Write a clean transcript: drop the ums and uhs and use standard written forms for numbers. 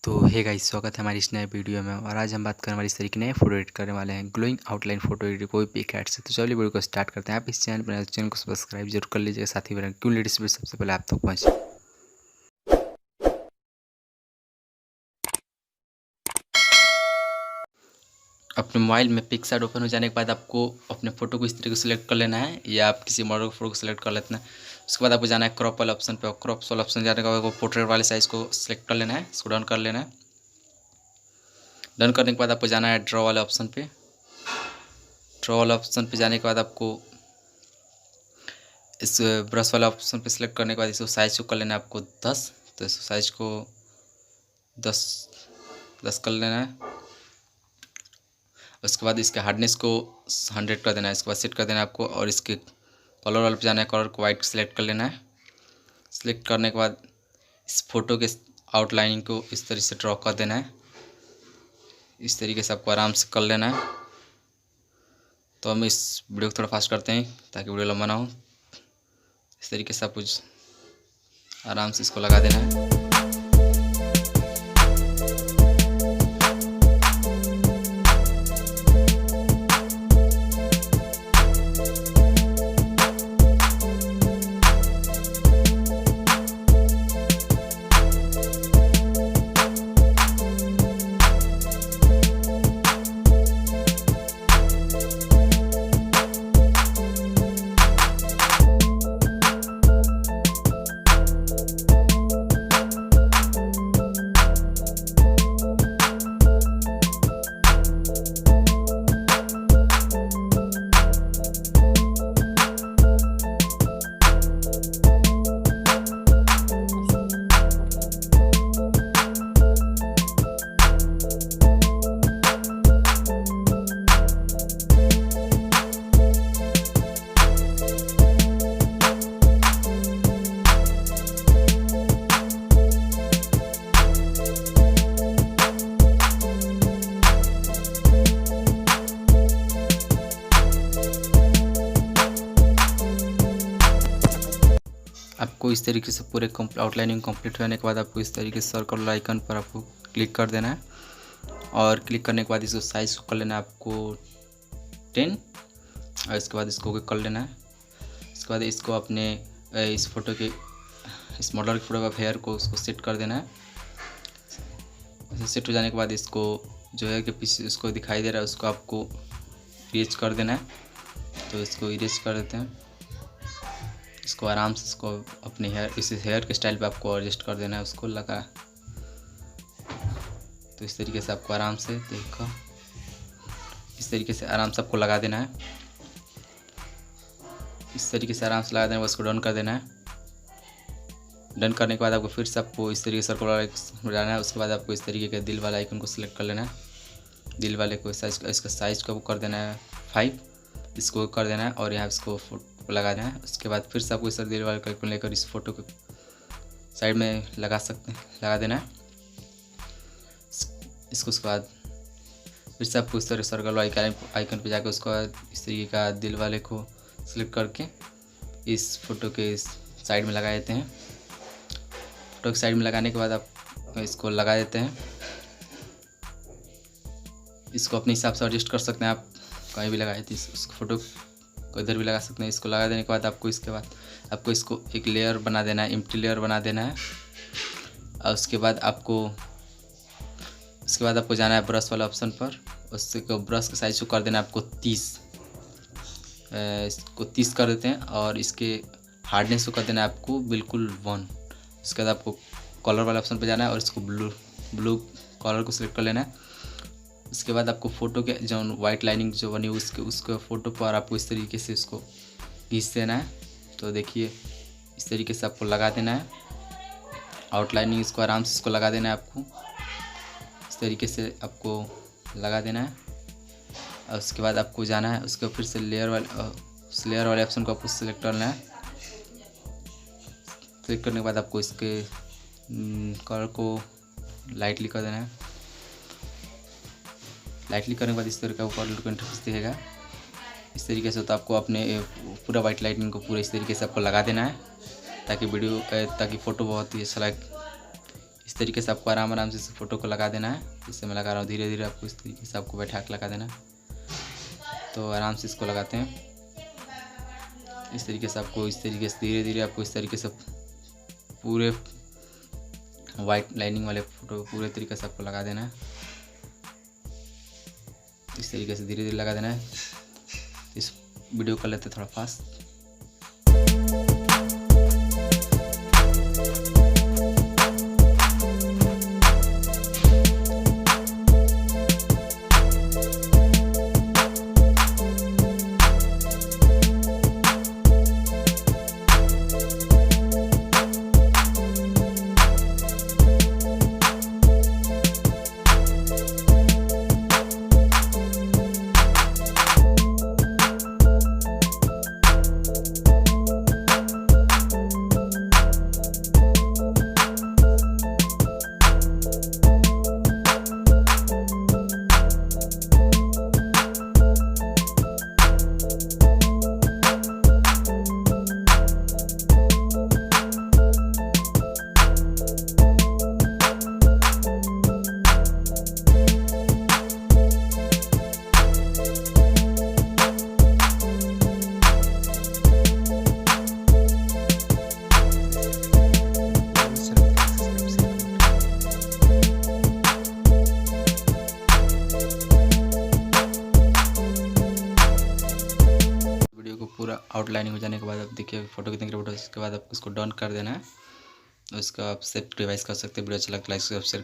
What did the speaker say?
तो hey guys, स्वागत है हमारी इस नए वीडियो में। और आज हम बात करने वाले इस तरीके नए फोटो एडिट करने वाले हैं, ग्लोइंग आउटलाइन फोटो एडिट कोई PicArt से। तो चलिए वीडियो को स्टार्ट करते हैं। आप इस चैनल को सब्सक्राइब जरूर कर लीजिएगा, साथ ही बना क्यों लेटेस्ट वीडियो सबसे पहले आप तक पहुँचे। अपने मोबाइल में PicsArt ओपन हो जाने के बाद आपको अपने फ़ोटो को इस तरीके से सिलेक्ट कर लेना है, या आप किसी मॉडल फोटो को सिलेक्ट कर लेते हैं। उसके बाद आपको जाना है क्रॉप वाले ऑप्शन पे, और क्रॉप वाले ऑप्शन जाने के बाद आपको पोर्ट्रेट वाले साइज़ को सिलेक्ट कर लेना है, इसको डन कर लेना है। डन करने के बाद आपको जाना है ड्रॉ वाले ऑप्शन पे। ड्रॉ वाले ऑप्शन पे जाने के बाद आपको इस ब्रश वाला ऑप्शन पे सिलेक्ट करने के बाद इसको साइज़ को कर लेना है आपको 10। तो इस साइज़ को 10 कर लेना है। उसके बाद इसके हार्डनेस को 100 कर देना है। इसके बाद सेट कर देना है आपको, और इसके कलर वाले पे जाना है, कलर को वाइट सेलेक्ट कर लेना है। सेलेक्ट करने के बाद इस फोटो के आउटलाइनिंग को इस तरीके से ड्रॉ कर देना है। इस तरीके से आपको आराम से कर लेना है। तो हम इस वीडियो को थोड़ा फास्ट करते हैं ताकि वीडियो लंबा ना हो। इस तरीके से आप कुछ आराम से इसको लगा देना है। आपको इस तरीके से पूरे आउटलाइनिंग कंप्लीट होने के बाद आपको इस तरीके से सर्कल आइकन पर आपको क्लिक कर देना है, और क्लिक करने के बाद इसको साइज़ कर लेना है आपको 10, और इसके बाद इसको कर लेना है। इसके बाद इसको अपने इस फोटो के इस मॉडल के फोटो का हेयर को उसको सेट कर देना है। सेट हो जाने के बाद इसको जो है कि पीछे उसको दिखाई दे रहा है उसको आपको इरेज कर देना है। तो इसको इरेज कर देते हैं। इसको आराम से इसको अपने इस हेयर के स्टाइल पे आपको एडजस्ट कर देना है, उसको लगा। तो इस तरीके से आपको आराम से देखो, इस तरीके से आराम से आपको लगा देना है। इस तरीके से आराम से लगा देना है, उसको डन कर देना है। डन करने के बाद आपको फिर से आपको इस तरीके से सर्कल वाला जाना है। उसके बाद आपको इस तरीके के दिल वाला आइकन को सिलेक्ट कर लेना है। दिल वाले को साइज, इसका साइज को कर देना है 5, इसको कर देना है, और यहाँ इसको फोटो लगा देना है। उसके बाद फिर से आपको इस दिल वाले आइकन लेकर इस फोटो को साइड में लगा देना है इसको। उसके बाद फिर से आपको इस तरह सर्कल आइकन पे जाकर उसको इस तरीके का दिल वाले को सिलेक्ट करके इस फोटो के साइड में लगा देते हैं। फोटो के साइड में लगाने के बाद आप इसको लगा देते हैं। इसको अपने हिसाब से एडजस्ट कर सकते हैं, आप कहीं भी लगाए थे उस फोटो को इधर भी लगा सकते हैं। इसको लगा देने के बाद आपको इसके बाद आपको इसको एक लेयर बना देना है, एम्प्टी लेयर बना देना है। और उसके बाद आपको जाना है ब्रश वाला ऑप्शन पर। उससे ब्रश का साइज को कर देना है आपको 30, इसको 30 कर देते हैं, और इसके हार्डनेस को कर देना है आपको बिल्कुल 1। उसके बाद आपको कलर वाले ऑप्शन पर जाना है, और इसको ब्लू कलर को सिलेक्ट कर लेना है। उसके बाद आपको फ़ोटो के जो वाइट लाइनिंग जो बनी उसके फ़ोटो पर आपको इस तरीके से इसको घिस देना है। तो देखिए इस तरीके से आपको लगा देना है आउटलाइनिंग, इसको आराम से इसको लगा देना है आपको। इस तरीके से आपको लगा देना है। और उसके बाद आपको जाना है, उसके फिर से लेयर वाले ऑप्शन को आपको सिलेक्ट करना है। क्लिक करने के बाद आपको इसके कलर को लाइटली कर देना है। लाइटली करने के बाद इस तरह का ऊपर लुक इंटरफेस दिखेगा इस तरीके से। तो आपको अपने पूरा वाइट लाइटनिंग को पूरा इस तरीके से आपको लगा देना है, ताकि फ़ोटो बहुत ही अच्छा लगे। इस तरीके से आपको आराम आराम से इस फ़ोटो को लगा देना है। इससे मैं लगा रहा हूँ, धीरे धीरे आपको इस तरीके से आपको बैठा के लगा देना है। तो आराम से इसको लगाते हैं। इस तरीके से आपको इस तरीके से धीरे धीरे आपको इस तरीके से पूरे वाइट लाइनिंग वाले फ़ोटो पूरे तरीके से आपको लगा देना है। इस तरीके से धीरे धीरे लगा देना है। इस वीडियो कर लेते थोड़ा फास्ट। पूरा आउटलाइनिंग हो जाने के बाद आप देखिए फोटो कितने क्लियर फोटो। उसके बाद आप उसको डन कर देना है। उसका आप सेव डिवाइस कर सकते हैं। वीडियो अच्छा लगता है लाइक शेयर